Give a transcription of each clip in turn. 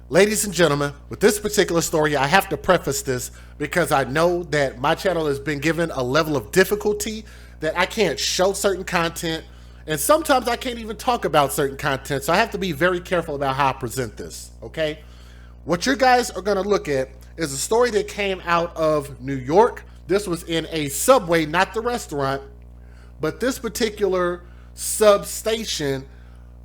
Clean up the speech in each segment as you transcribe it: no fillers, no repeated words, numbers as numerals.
Ladies and gentlemen, with this particular story, I have to preface this because I know that my channel has been given a level of difficulty that I can't show certain content, and sometimes I can't even talk about certain content, so I have to be very careful about how I present this, okay? What you guys are going to look at is a story that came out of New York. This was in a Subway, not the restaurant, but this particular substation.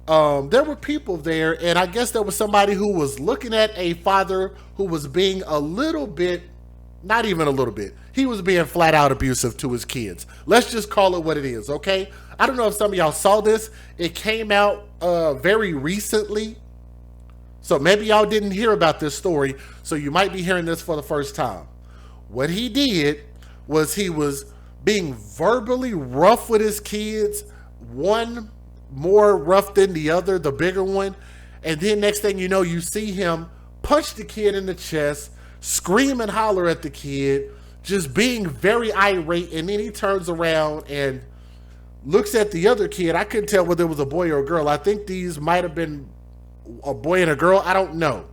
There were people there, and I guess there was somebody who was looking at a father who was being a little bit, not even a little bit, he was being flat out abusive to his kids. Let's just call it what it is, okay? I don't know if some of y'all saw this. It came out very recently, so maybe y'all didn't hear about this story, so you might be hearing this for the first time. What he did was he was being verbally rough with his kids, one more rough than the other, the bigger one, and then next thing you know, you see him punch the kid in the chest, scream and holler at the kid, just being very irate, and then he turns around and looks at the other kid. I couldn't tell whether it was a boy or a girl. I think these might have been a boy and a girl, I don't know,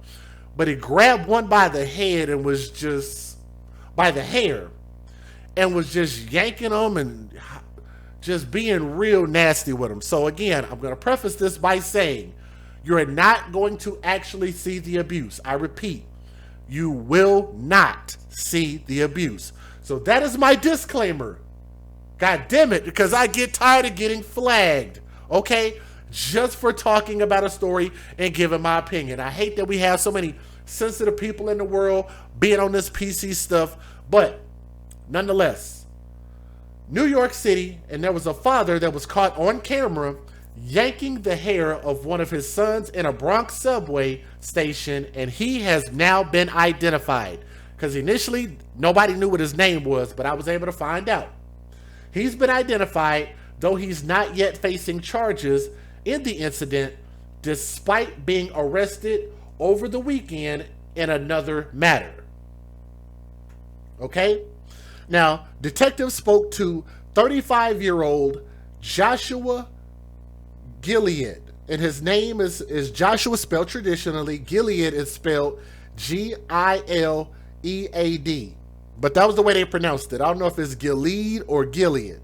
but he grabbed one by the head and was just by the hair and was just yanking them and just being real nasty with them. So again, I'm going to preface this by saying you're not going to actually see the abuse. I repeat, you will not see the abuse. So that is my disclaimer. God damn it, because I get tired of getting flagged, okay? Just for talking about a story and giving my opinion. I hate that we have so many sensitive people in the world being on this PC stuff, but nonetheless, New York City, and there was a father that was caught on camera yanking the hair of one of his sons in a Bronx subway station, and he has now been identified. Because initially, nobody knew what his name was, but I was able to find out. He's been identified, though he's not yet facing charges in the incident, despite being arrested over the weekend in another matter. Okay? Now, detectives spoke to 35-year-old Joshua Gilead, and his name is Joshua spelled traditionally. Gilead is spelled Gilead, but that was the way they pronounced it. I don't know if it's Gilead or Gilead,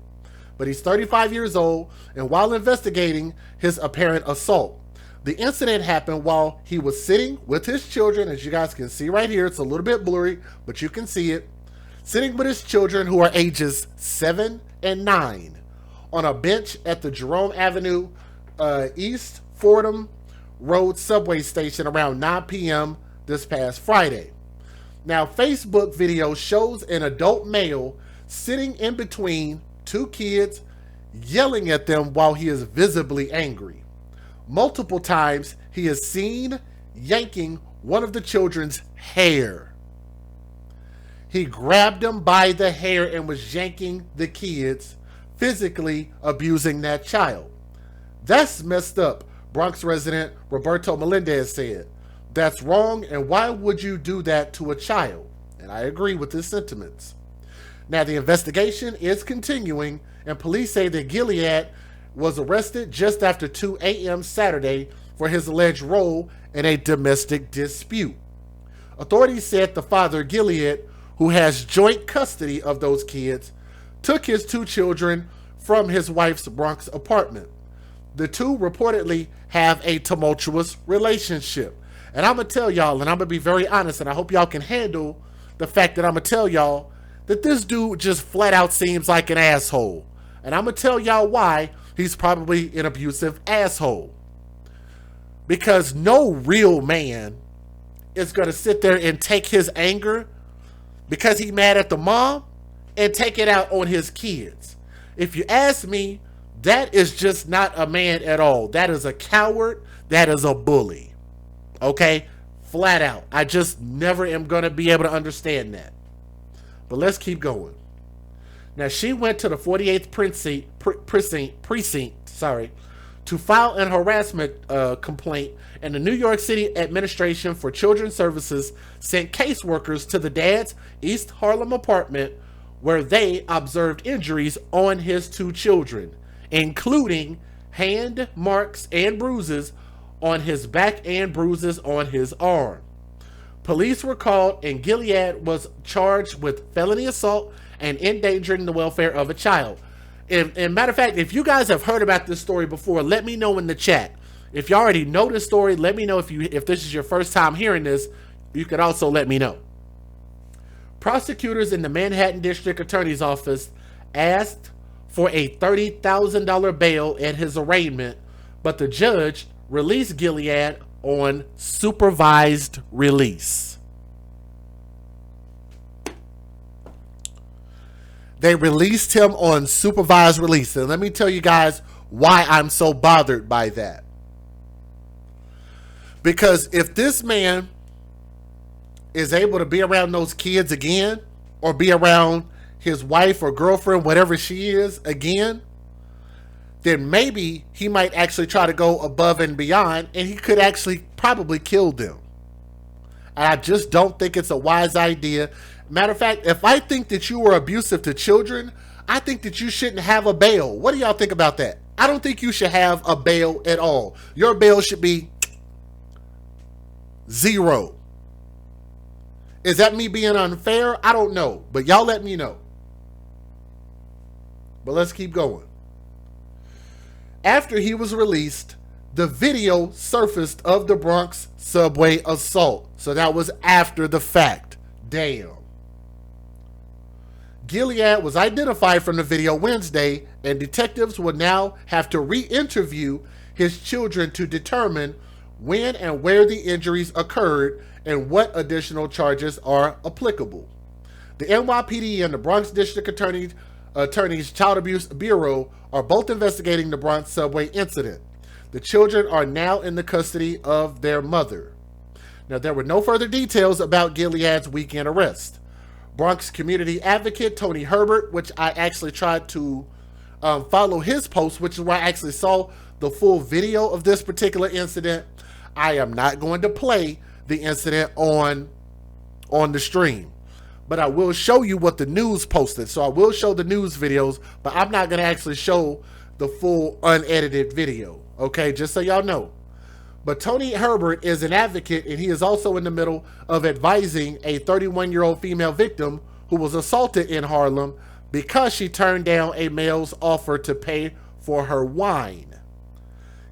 but he's 35 years old, and while investigating his apparent assault, the incident happened while he was sitting with his children. As you guys can see right here, it's a little bit blurry, but you can see it. Sitting with his children, who are ages 7 and 9, on a bench at the Jerome Avenue East Fordham Road subway station around 9 p.m. this past Friday. Now, Facebook video shows an adult male sitting in between two kids, yelling at them while he is visibly angry. Multiple times, he is seen yanking one of the children's hair. He grabbed them by the hair and was yanking the kids, physically abusing that child. That's messed up, Bronx resident Roberto Melendez said. That's wrong, and why would you do that to a child? And I agree with his sentiments. Now, the investigation is continuing, and police say that Gilead was arrested just after 2 a.m. Saturday for his alleged role in a domestic dispute. Authorities said the father, Gilead, who has joint custody of those kids, took his two children from his wife's Bronx apartment. The two reportedly have a tumultuous relationship. And I'm going to tell y'all, and I'm going to be very honest, and I hope y'all can handle the fact that I'm going to tell y'all that this dude just flat out seems like an asshole. And I'm going to tell y'all why he's probably an abusive asshole. Because no real man is going to sit there and take his anger because he's mad at the mom and take it out on his kids. If you ask me, that is just not a man at all. That is a coward. That is a bully. Okay? Flat out. I just never am going to be able to understand that. But let's keep going. Now, she went to the 48th precinct, to file an harassment complaint, and the New York City Administration for Children's Services sent caseworkers to the dad's East Harlem apartment where they observed injuries on his two children, including hand marks and bruises on his back and bruises on his arm. Police were called and Gilead was charged with felony assault and endangering the welfare of a child. And matter of fact, if you guys have heard about this story before, let me know in the chat. If you already know this story, let me know. If this is your first time hearing this, you could also let me know. Prosecutors in the Manhattan District Attorney's Office asked for a $30,000 bail at his arraignment, but the judge released Gilead on supervised release. They released him on supervised release. And let me tell you guys why I'm so bothered by that. Because if this man is able to be around those kids again, or be around his wife or girlfriend, whatever she is, again, then maybe he might actually try to go above and beyond, and he could actually probably kill them. And I just don't think it's a wise idea. Matter of fact, if I think that you were abusive to children, I think that you shouldn't have a bail. What do y'all think about that? I don't think you should have a bail at all. Your bail should be 0. Is that me being unfair? I don't know, but y'all let me know. But let's keep going. After he was released, the video surfaced of the Bronx subway assault. So that was after the fact. Damn. Gilead was identified from the video Wednesday, and detectives will now have to re-interview his children to determine when and where the injuries occurred and what additional charges are applicable. The NYPD and the Bronx District Attorney's Child Abuse Bureau are both investigating the Bronx subway incident. The children are now in the custody of their mother. Now, there were no further details about Gilead's weekend arrest. Bronx community advocate Tony Herbert, which I actually tried to follow his post, which is where I actually saw the full video of this particular incident. I am not going to play the incident on the stream, but I will show you what the news posted. So I will show the news videos, but I'm not going to actually show the full unedited video. Okay, just so y'all know. But Tony Herbert is an advocate, and he is also in the middle of advising a 31-year-old female victim who was assaulted in Harlem because she turned down a male's offer to pay for her wine.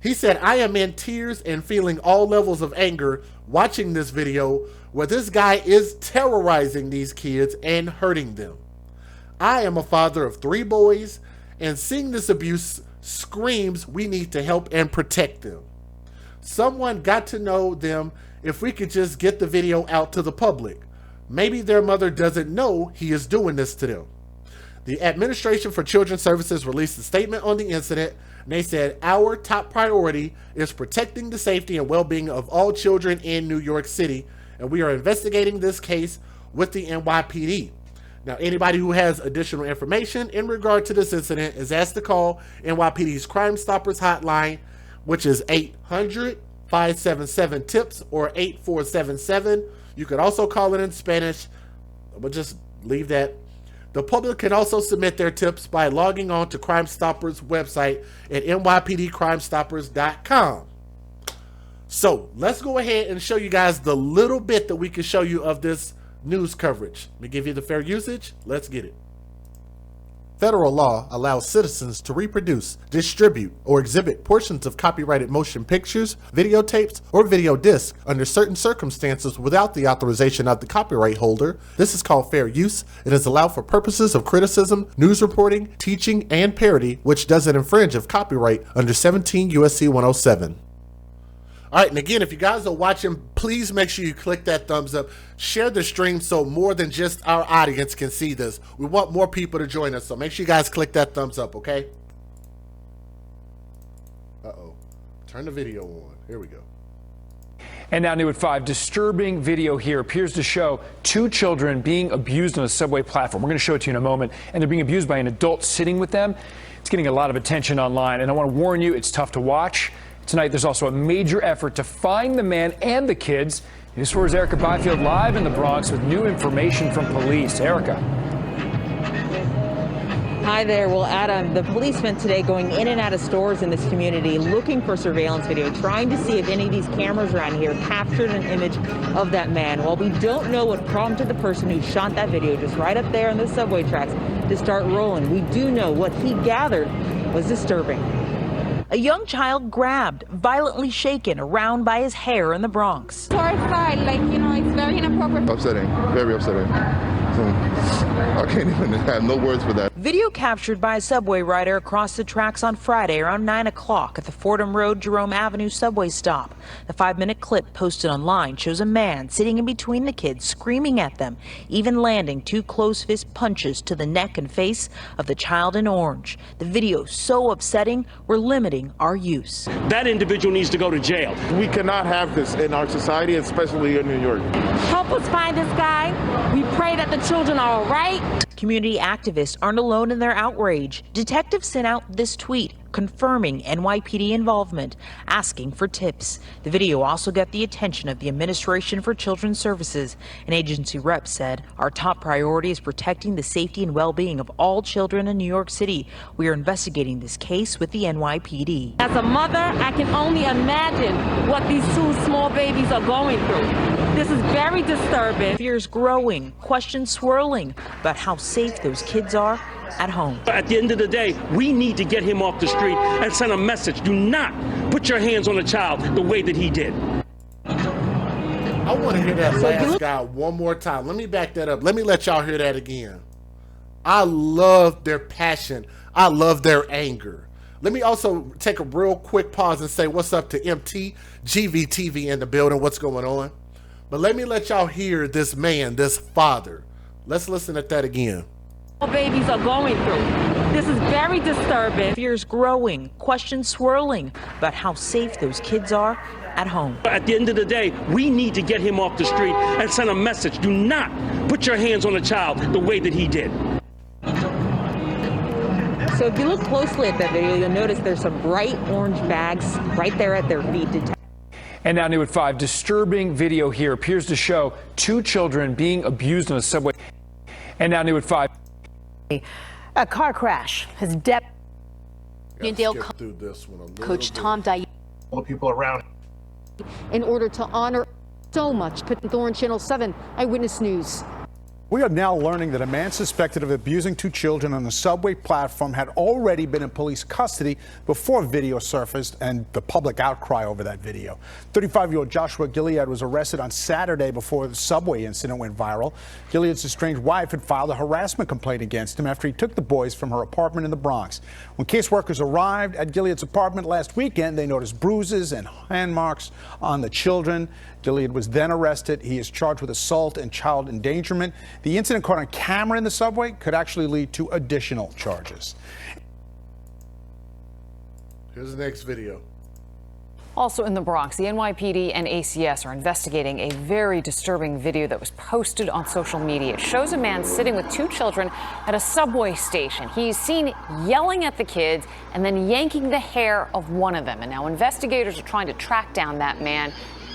He said, "I am in tears and feeling all levels of anger watching this video where this guy is terrorizing these kids and hurting them. I am a father of 3 boys, and seeing this abuse screams we need to help and protect them. Someone got to know them if we could just get the video out to the public. Maybe their mother doesn't know he is doing this to them." The Administration for Children's Services released a statement on the incident, and they said, "Our top priority is protecting the safety and well-being of all children in New York City, and we are investigating this case with the NYPD. Now, anybody who has additional information in regard to this incident is asked to call NYPD's Crime Stoppers hotline, which is 800-577-TIPS or 8477. You could also call it in Spanish. We'll just leave that. The public can also submit their tips by logging on to Crime Stoppers' website at nypdcrimestoppers.com. So let's go ahead and show you guys the little bit that we can show you of this news coverage. Let me give you the fair usage. Let's get it. Federal law allows citizens to reproduce, distribute, or exhibit portions of copyrighted motion pictures, videotapes, or video discs under certain circumstances without the authorization of the copyright holder. This is called fair use. It is allowed for purposes of criticism, news reporting, teaching, and parody, which doesn't infringe of copyright under 17 U.S.C. 107. All right, and again, if you guys are watching, please make sure you click that thumbs up. Share the stream so more than just our audience can see this. We want more people to join us, so make sure you guys click that thumbs up, okay? Uh-oh. Turn the video on. Here we go. And now new at 5, disturbing video here appears to show 2 children being abused on a subway platform. We're going to show it to you in a moment, and they're being abused by an adult sitting with them. It's getting a lot of attention online, and I want to warn you, it's tough to watch. Tonight, there's also a major effort to find the man and the kids. News 4's Erica Byfield live in the Bronx with new information from police. Erica. Hi there. Well, Adam, the police spent today going in and out of stores in this community looking for surveillance video, trying to see if any of these cameras around here captured an image of that man. While we don't know what prompted the person who shot that video just right up there on the subway tracks to start rolling, we do know what he gathered was disturbing. A young child grabbed, violently shaken around by his hair in the Bronx. Horrified, it's very inappropriate. Upsetting, very upsetting. I can't even have no words for that. Video captured by a subway rider across the tracks on Friday around 9 o'clock at the Fordham Road Jerome Avenue subway stop. The 5-minute clip posted online shows a man sitting in between the kids screaming at them, even landing 2 close fist punches to the neck and face of the child in orange. The video so upsetting, we're limiting our use. That individual needs to go to jail. We cannot have this in our society, especially in New York. Help us find this guy. We pray that the children are all right. Community activists aren't alone in their outrage. Detectives sent out this tweet confirming NYPD involvement, asking for tips. The video also got the attention of the Administration for Children's Services. An agency rep said, "Our top priority is protecting the safety and well-being of all children in New York City. We are investigating this case with the NYPD." As a mother, I can only imagine what these 2 small babies are going through. This is very disturbing. Fears growing, questions swirling about how safe those kids are at home. At the end of the day, we need to get him off the street and send a message. Do not put your hands on a child the way that he did. I want to hear that last guy one more time. Let me back that up. Let me let y'all hear that again. I love their passion. I love their anger. Let me also take a real quick pause and say what's up to MT, GVTV in the building. What's going on? But let me let y'all hear this man, this father. Let's listen at that again. Babies are going through. This is very disturbing. Fears growing, questions swirling about how safe those kids are at home. At the end of the day, we need to get him off the street and send a message. Do not put your hands on a child the way that he did. So if you look closely at that video, you'll notice there's some bright orange bags right there at their feet. And now new at 5, disturbing video here appears to show 2 children being abused on a subway. And now new at 5. A car crash has Coach Tom Diane. All the people around. In order to honor so much. Pitt Thorne, Channel 7 Eyewitness News. We are now learning that a man suspected of abusing 2 children on the subway platform had already been in police custody before video surfaced and the public outcry over that video. 35-year-old Joshua Gilead was arrested on Saturday before the subway incident went viral. Gilead's estranged wife had filed a harassment complaint against him after he took the boys from her apartment in the Bronx. When caseworkers arrived at Gilead's apartment last weekend, they noticed bruises and hand marks on the children. Gilead was then arrested. He is charged with assault and child endangerment. The incident caught on camera in the subway could actually lead to additional charges. Here's the next video. Also in the Bronx, the NYPD and ACS are investigating a very disturbing video that was posted on social media. It shows a man sitting with 2 children at a subway station. He's seen yelling at the kids and then yanking the hair of one of them. And now investigators are trying to track down that man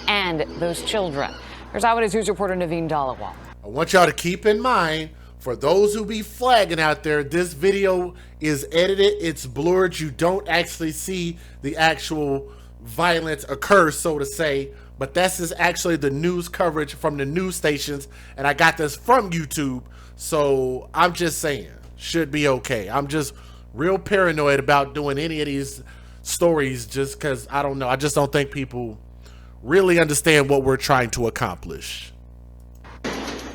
and those children. Here's Eyewitness News reporter Naveen Dalawal. I want y'all to keep in mind, for those who be flagging out there, this video is edited, it's blurred. You don't actually see the actual violence occur, so to say, but this is actually the news coverage from the news stations, and I got this from YouTube, so I'm just saying, should be okay. I'm just real paranoid about doing any of these stories just because, I don't know, I just don't think people really understand what we're trying to accomplish.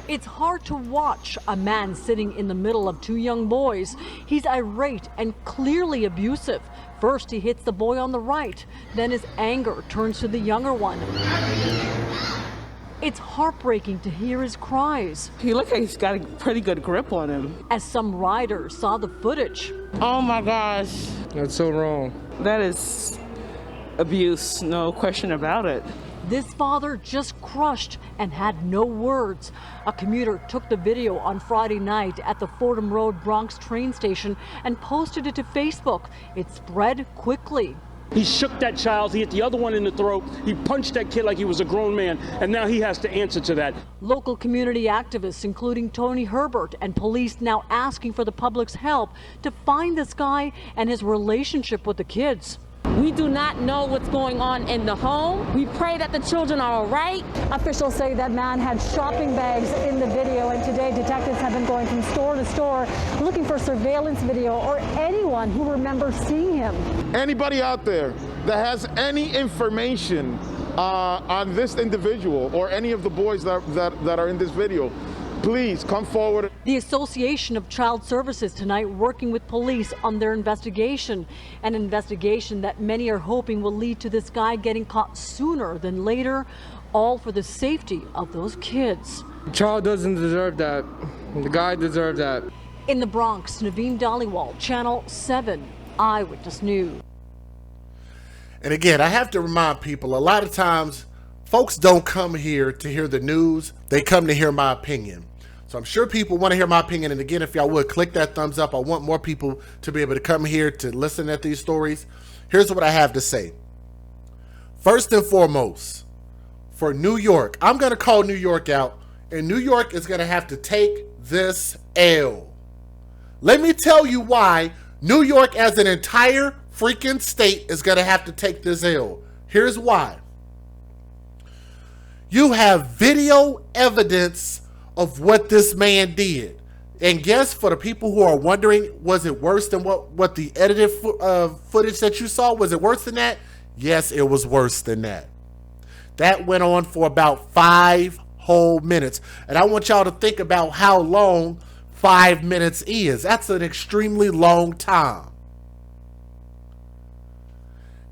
It's hard to watch a man sitting in the middle of 2 young boys. He's irate and clearly abusive. First, he hits the boy on the right. Then his anger turns to the younger one. It's heartbreaking to hear his cries. He looks like he's got a pretty good grip on him. As some riders saw the footage. Oh my gosh. That's so wrong. That is abuse, no question about it. This father just crushed and had no words. A commuter took the video on Friday night at the Fordham Road Bronx train station and posted it to Facebook. It spread quickly. He shook that child, he hit the other one in the throat, he punched that kid like he was a grown man, and now he has to answer to that. Local community activists, including Tony Herbert, and police now asking for the public's help to find this guy and his relationship with the kids. We do not know what's going on in the home. We pray that the children are all right. Officials say that man had shopping bags in the video, and today detectives have been going from store to store looking for surveillance video or anyone who remembers seeing him. Anybody out there that has any information on this individual or any of the boys that are in this video, please come forward. The Association of Child Services tonight working with police on their investigation, an investigation that many are hoping will lead to this guy getting caught sooner than later, all for the safety of those kids. The child doesn't deserve that. The guy deserves that. In the Bronx, Naveen Dhaliwal, Channel 7 Eyewitness News. And again, I have to remind people, a lot of times folks don't come here to hear the news, they come to hear my opinion. So I'm sure people want to hear my opinion. And again, if y'all would click that thumbs up, I want more people to be able to come here to listen at these stories. Here's what I have to say. First and foremost, for New York, I'm going to call New York out, and New York is going to have to take this L. Let me tell you why New York as an entire freaking state is going to have to take this L. Here's why. You have video evidence of what this man did. And guess, for the people who are wondering, was it worse than what the edited footage that you saw? Was it worse than that? Yes, it was worse than that. That went on for about 5 whole minutes. And I want y'all to think about how long 5 minutes is. That's an extremely long time.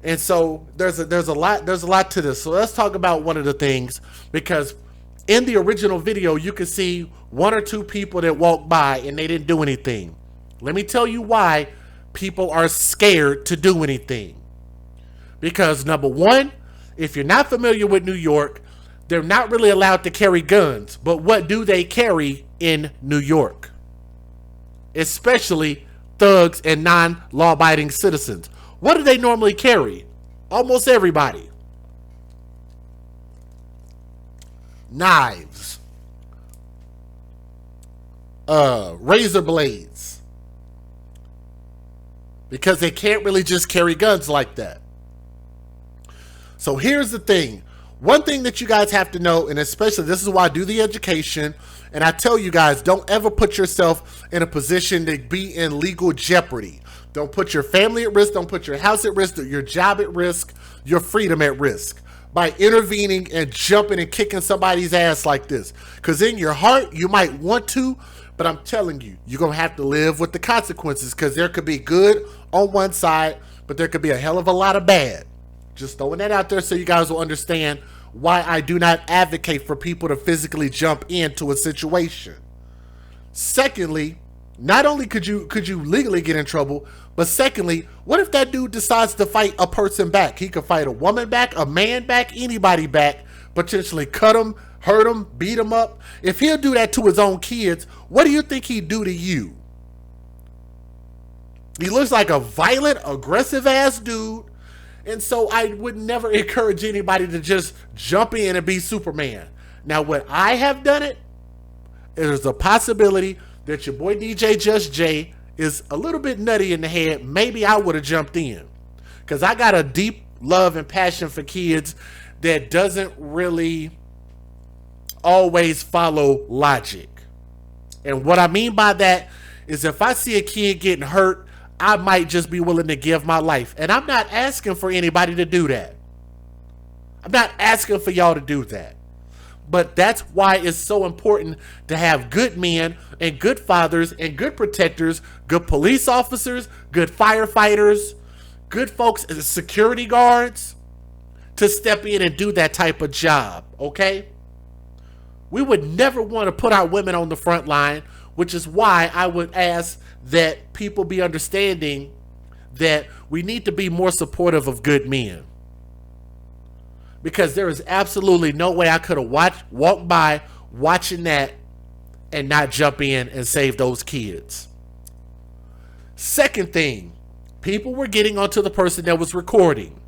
And so there's a lot to this. So let's talk about one of the things, because in the original video, you can see 1 or 2 people that walked by and they didn't do anything. Let me tell you why people are scared to do anything. Because number one, if you're not familiar with New York, they're not really allowed to carry guns. But what do they carry in New York? Especially thugs and non-law-abiding citizens. What do they normally carry? Almost everybody. Knives, razor blades, because they can't really just carry guns like that. So here's the thing. One thing that you guys have to know, and especially this is why I do the education, and I tell you guys, don't ever put yourself in a position to be in legal jeopardy. Don't put your family at risk, don't put your house at risk, your job at risk, your freedom at risk by intervening and jumping and kicking somebody's ass like this. Because in your heart, you might want to, but I'm telling you, you're going to have to live with the consequences, because there could be good on one side, but there could be a hell of a lot of bad. Just throwing that out there so you guys will understand why I do not advocate for people to physically jump into a situation. Secondly, not only could you legally get in trouble, but secondly, what if that dude decides to fight a person back? He could fight a woman back, a man back, anybody back, potentially cut him, hurt him, beat him up. If he'll do that to his own kids, what do you think he'd do to you? He looks like a violent, aggressive ass dude. And so I would never encourage anybody to just jump in and be Superman. Now, would I have done it? There's a possibility that your boy DJ Just Jay is a little bit nutty in the head. Maybe I would have jumped in, because I got a deep love and passion for kids that doesn't really always follow logic. And what I mean by that is, if I see a kid getting hurt, I might just be willing to give my life. And I'm not asking for anybody to do that. I'm not asking for y'all to do that. But that's why it's so important to have good men and good fathers and good protectors, good police officers, good firefighters, good folks as security guards to step in and do that type of job, okay? We would never want to put our women on the front line, which is why I would ask that people be understanding that we need to be more supportive of good men. Because there is absolutely no way I could have walked by watching that and not jump in and save those kids. Second thing, People were getting onto the person that was recording.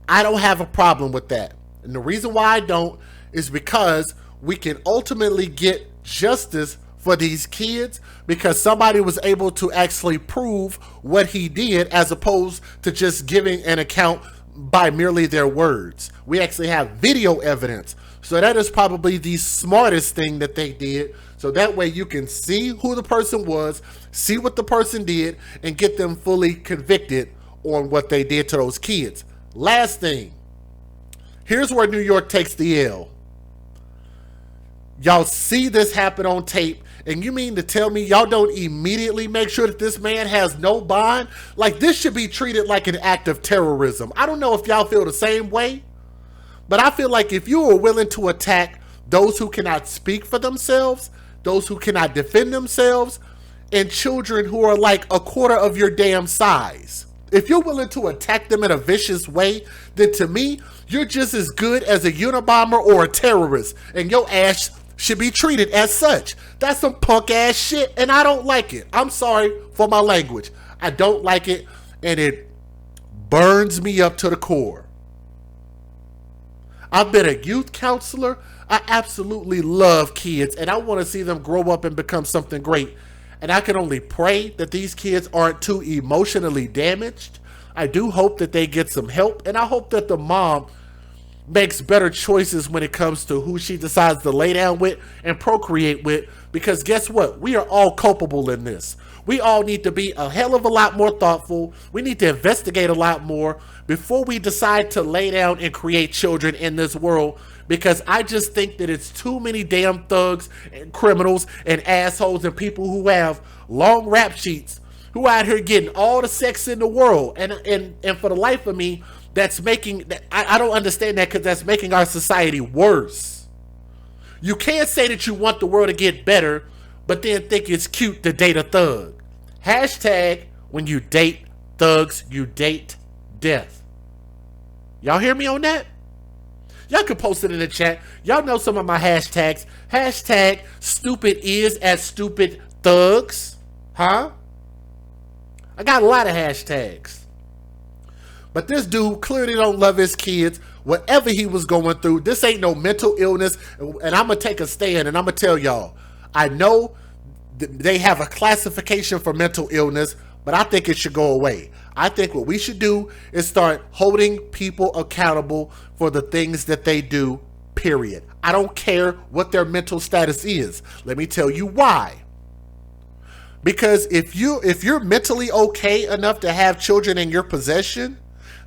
I don't have a problem with that. And the reason why I don't is because we can ultimately get justice for these kids because somebody was able to actually prove what he did as opposed to just giving an account by merely their words. We actually have video evidence. So that is probably the smartest thing that they did. So that way you can see who the person was, see what the person did, and get them fully convicted on what they did to those kids. Last thing, here's where New York takes the L. Y'all see this happen on tape, and you mean to tell me y'all don't immediately make sure that this man has no bond? Like, this should be treated like an act of terrorism. I don't know if y'all feel the same way, but I feel like if you are willing to attack those who cannot speak for themselves, those who cannot defend themselves, and children who are like a quarter of your damn size, if you're willing to attack them in a vicious way, then to me, you're just as good as a Unabomber or a terrorist, and your ass should be treated as such. That's some punk ass shit, and I don't like it. I'm sorry for my language. I don't like it, and it burns me up to the core. I've been a youth counselor. I absolutely love kids, and I want to see them grow up and become something great. And I can only pray that these kids aren't too emotionally damaged. I do hope that they get some help, and I hope that the mom makes better choices when it comes to who she decides to lay down with and procreate with, because guess what? We are all culpable in this. We all need to be a hell of a lot more thoughtful. We need to investigate a lot more before we decide to lay down and create children in this world, because I just think that it's too many damn thugs and criminals and assholes and people who have long rap sheets who out here getting all the sex in the world, and for the life of me, that's making, I don't understand that, because that's making our society worse. You can't say that you want the world to get better, but then think it's cute to date a thug. Hashtag, when you date thugs, you date death. Y'all hear me on that? Y'all can post it in the chat. Y'all know some of my hashtags. Hashtag stupid is as stupid thugs. Huh? I got a lot of hashtags. But this dude clearly don't love his kids. Whatever he was going through, this ain't no mental illness. And I'm going to take a stand and I'm going to tell y'all, I know they have a classification for mental illness, but I think it should go away. I think what we should do is start holding people accountable for the things that they do, period. I don't care what their mental status is. Let me tell you why. Because if you're mentally okay enough to have children in your possession,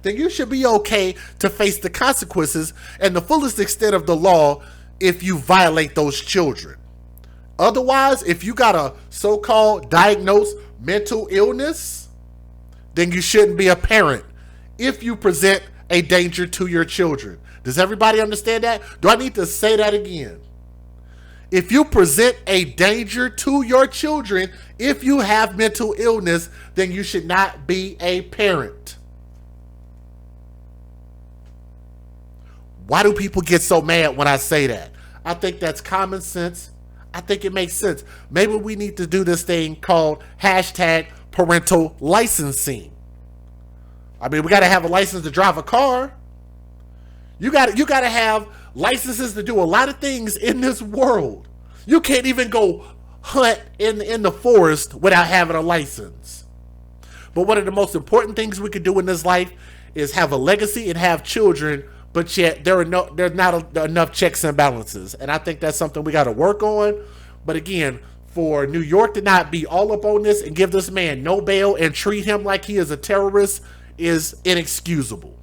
then you should be okay to face the consequences and the fullest extent of the law if you violate those children. Otherwise, if you got a so-called diagnosed mental illness, then you shouldn't be a parent if you present a danger to your children. Does everybody understand that? Do I need to say that again? If you present a danger to your children, if you have mental illness, then you should not be a parent. Why do people get so mad when I say that? I think that's common sense. I think it makes sense. Maybe we need to do this thing called hashtag parental licensing. I mean, we got to have a license to drive a car. You got to have licenses to do a lot of things in this world. You can't even go hunt in the forest without having a license. But one of the most important things we could do in this life is have a legacy and have children, but yet there's not enough checks and balances. And I think that's something we got to work on. But again, for New York to not be all up on this and give this man no bail and treat him like he is a terrorist is inexcusable.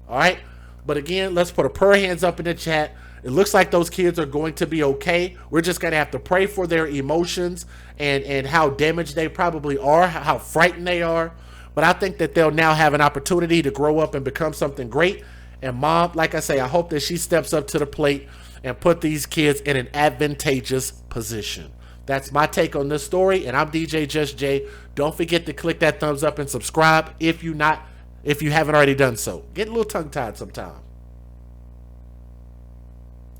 All right? But again, let's put a prayer hands up in the chat. It looks like those kids are going to be okay. We're just going to have to pray for their emotions and how damaged they probably are, how frightened they are. But I think that they'll now have an opportunity to grow up and become something great. And mom, like I say, I hope that she steps up to the plate and put these kids in an advantageous position. That's my take on this story, and I'm DJ Just Jay. Don't forget to click that thumbs up and subscribe if you haven't already done so. Get a little tongue-tied sometimes.